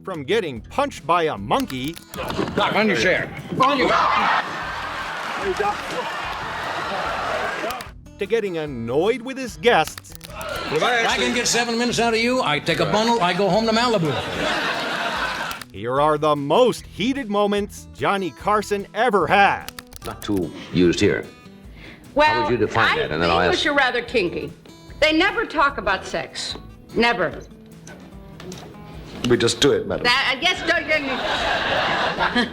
From getting punched by a monkey. Doc, on your chair. On your... To getting annoyed with his guests. If I can get 7 minutes out of you, I take a bundle, I go home to Malibu. Here are the most heated moments Johnny Carson ever had. Not too used here. Well, How would you define that? And then I'll ask. English are rather kinky. They never talk about sex. Never. We just do it, madam. Yes,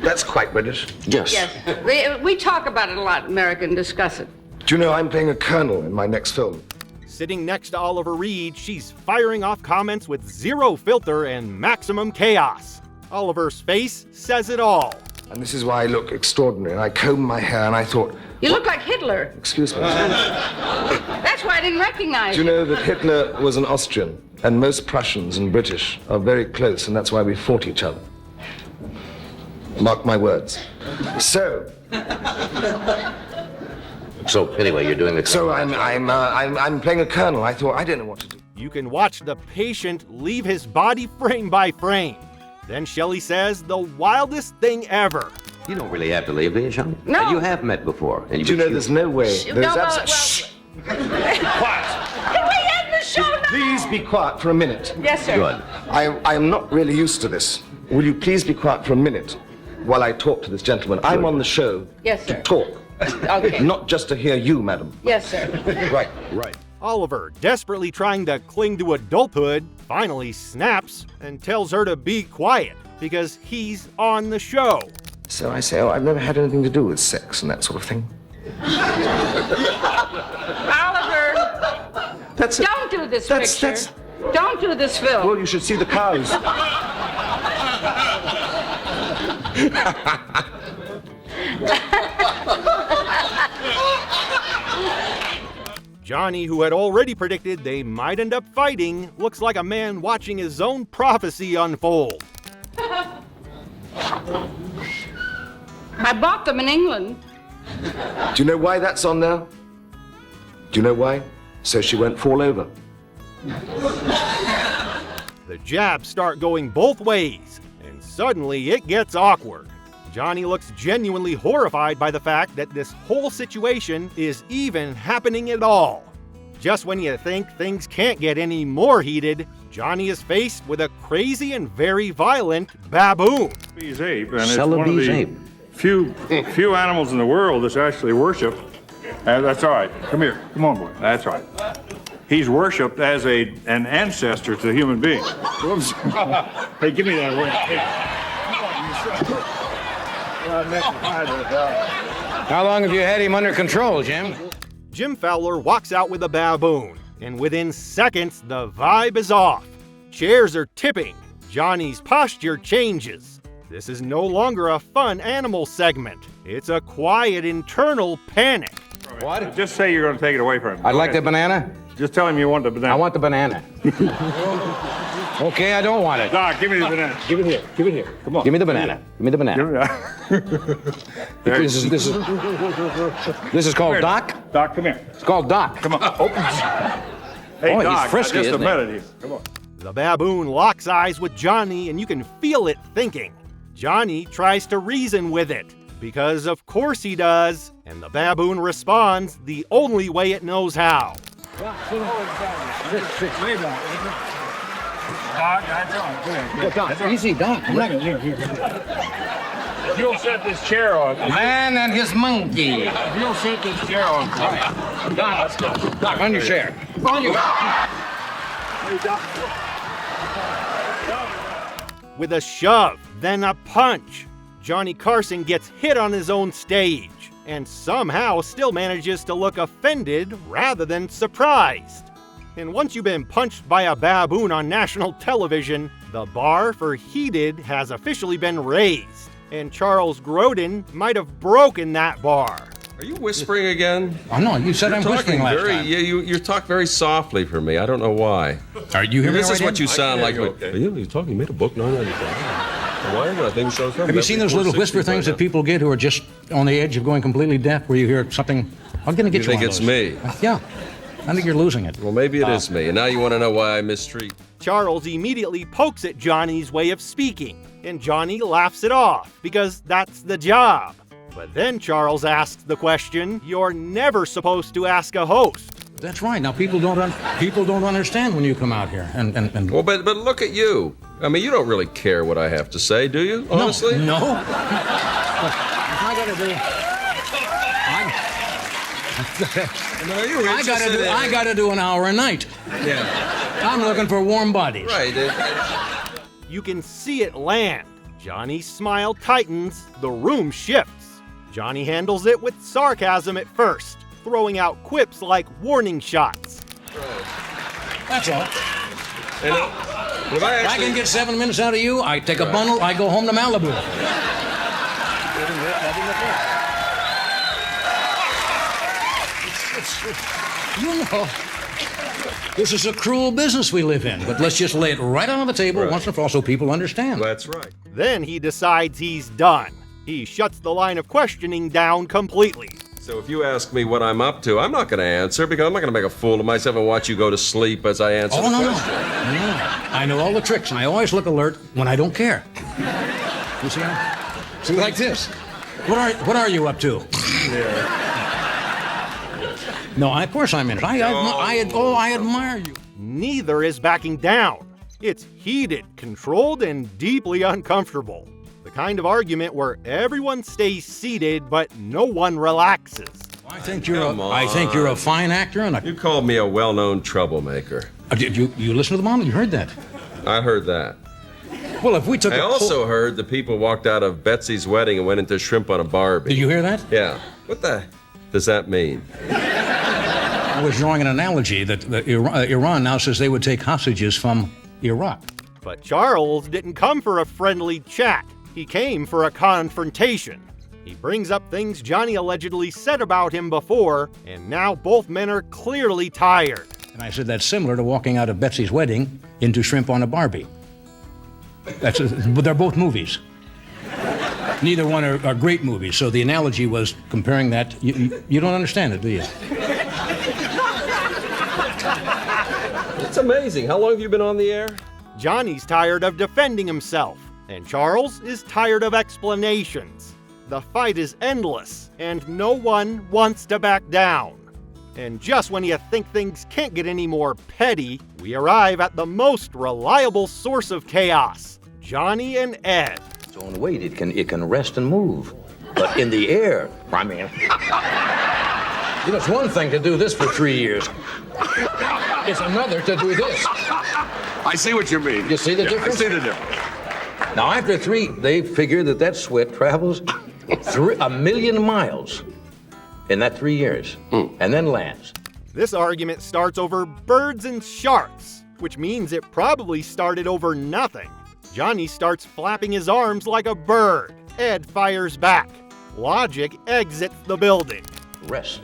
That's quite British. Yes. yes. We talk about it a lot, American, discuss it. Do you know I'm playing a colonel in my next film? Sitting next to Oliver Reed, she's firing off comments with zero filter and maximum chaos. Oliver's face says it all. And this is why I look extraordinary. And I combed my hair and I thought... You look like Hitler. Excuse me. That's why I didn't recognize Do you you. know that Hitler was an Austrian? And most Prussians and British are very close, and that's why we fought each other. Mark my words. So anyway, you're doing the... So I'm playing a colonel. I thought, I don't know what to do. You can watch the patient leave his body frame by frame. Then Shelley says the wildest thing ever. You don't really have to leave, do you, Sean? No. And you have met before. And Do you know there's no way? There's Shh. Quiet. Can we end the show now? Please be quiet for a minute. Yes, sir. Good. I am not really used to this. Will you please be quiet for a minute while I talk to this gentleman? I'm on the show Yes, sir. to talk, Okay. not just to hear you, madam. Yes, sir. Right. Oliver, desperately trying to cling to adulthood, finally snaps and tells her to be quiet because he's on the show. So I say, I've never had anything to do with sex and that sort of thing. Oliver, That's it. don't do this That's- picture. Don't do this film. Well, you should see the cows. Johnny, who had already predicted they might end up fighting, looks like a man watching his own prophecy unfold. I bought them in England. Do you know why that's on there? Do you know why? So she won't fall over. The jabs start going both ways, and suddenly it gets awkward. Johnny looks genuinely horrified by the fact that this whole situation is even happening at all. Just when you think things can't get any more heated, Johnny is faced with a crazy and very violent baboon. Celebes ape, and it's Celebes one of the ape. few animals in the world that's actually worshipped. That's all right. Come here. Come on, boy. That's right. He's worshipped as an ancestor to human beings. Whoops. Hey, give me that. How long have you had him under control, Jim? Jim Fowler walks out with a baboon, and within seconds, the vibe is off. Chairs are tipping. Johnny's posture changes. This is no longer a fun animal segment. It's a quiet internal panic. What? Just say you're going to take it away from him. I'd like the banana. Just tell him you want the banana. I want the banana. Okay, I don't want it. Doc, give me the banana. Give it here. Give it here. Come on. Give me the banana. Give me the banana. This is called Doc? Doc, come here. It's called Doc. Come on. Open. Hey, Oh, he's Doc, frisky, just a isn't he? minute here. Come on. The baboon locks eyes with Johnny, and you can feel it thinking. Johnny tries to reason with it, because of course he does, and the baboon responds the only way it knows how. Doc, that's all. Doc, easy, Doc. If you'll set this chair on. Man and his monkey. If you'll set this chair on. Doc, let's go. Doc, on your chair. On your... With a shove, then a punch, Johnny Carson gets hit on his own stage, and somehow still manages to look offended rather than surprised. And once you've been punched by a baboon on national television, the bar for heated has officially been raised, and Charles Grodin might have broken that bar. Are you whispering again? Oh, no, you said I'm whispering last time. Yeah, you talk very softly for me. I don't know why. Are you hearing me This right is what now? you sound like. okay. You're talking. You made a book, Why? I think so. Have you seen those little whisper things that people get who are just on the edge of going completely deaf, where you hear something? I'm going to get You you think one it's of those. me? Yeah. I think you're losing it. Well, maybe it is me. And now you want to know why I mistreat Charles immediately pokes at Johnny's way of speaking, and Johnny laughs it off because that's the job. But then Charles asks the question you're never supposed to ask a host. That's right. Now people don't understand when you come out here. And Well, but look at you. I mean, you don't really care what I have to say, do you? Honestly? No. I gotta do an hour a night. Yeah. I'm looking for warm bodies. Right. You can see it land. Johnny's smile tightens, the room shifts. Johnny handles it with sarcasm at first, throwing out quips like warning shots. That's all. If I I can get 7 minutes out of you, I take a bundle, I go home to Malibu. You know, this is a cruel business we live in, but let's just lay it right on the table once and for all so people understand. That's right. Then he decides he's done. He shuts the line of questioning down completely. So if you ask me what I'm up to, I'm not going to answer because I'm not going to make a fool of myself and watch you go to sleep as I answer the No. question. I know all the tricks, and I always look alert when I don't care. You see See, like this. What are you up to? Yeah. No, of course I'm in it. I admire you. Neither is backing down. It's heated, controlled, and deeply uncomfortable. The kind of argument where everyone stays seated, but no one relaxes. I think you're a fine actor, and You called me a well-known troublemaker. Did you listen to the mom? You heard that? I heard that. Well, if we took I also heard the people walked out of Betsy's wedding and went into shrimp on a Barbie. Did you hear that? Yeah. What the does that mean? I was drawing an analogy that Iran now says they would take hostages from Iraq. But Charles didn't come for a friendly chat. He came for a confrontation. He brings up things Johnny allegedly said about him before, and now both men are clearly tired. And I said that's similar to walking out of Betsy's wedding into Shrimp on a Barbie. But they're both movies. Neither one are great movies, so the analogy was comparing that. You don't understand it, do you? It's amazing. How long have you been on the air? Johnny's tired of defending himself, and Charles is tired of explanations. The fight is endless, and no one wants to back down. And just when you think things can't get any more petty, we arrive at the most reliable source of chaos, Johnny and Ed. Its own weight, it can rest and move. But in the air, I mean, you know, it's one thing to do this for 3 years. It's another to do this. I see what you mean. You see the difference? I see the difference. Now, after 3, they figure that sweat travels 1 million miles in that 3 years, and then lands. This argument starts over birds and sharks, which means it probably started over nothing. Johnny starts flapping his arms like a bird. Ed fires back. Logic exits the building. Rest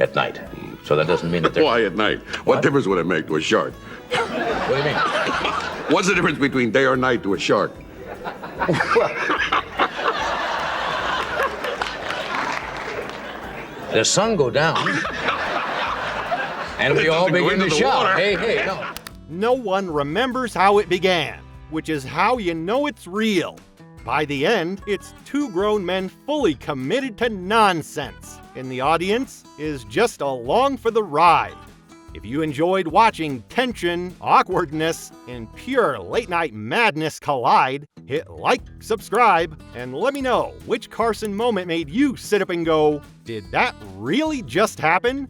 at night. So that doesn't mean that they're... Why at night? What difference would it make to a shark? What do you mean? What's the difference between day or night to a shark? The sun go down, and we all begin to shout, hey, no. No one remembers how it began, which is how you know it's real. By the end, it's 2 grown men fully committed to nonsense, and the audience is just along for the ride. If you enjoyed watching tension, awkwardness, and pure late-night madness collide, hit like, subscribe, and let me know which Carson moment made you sit up and go, did that really just happen?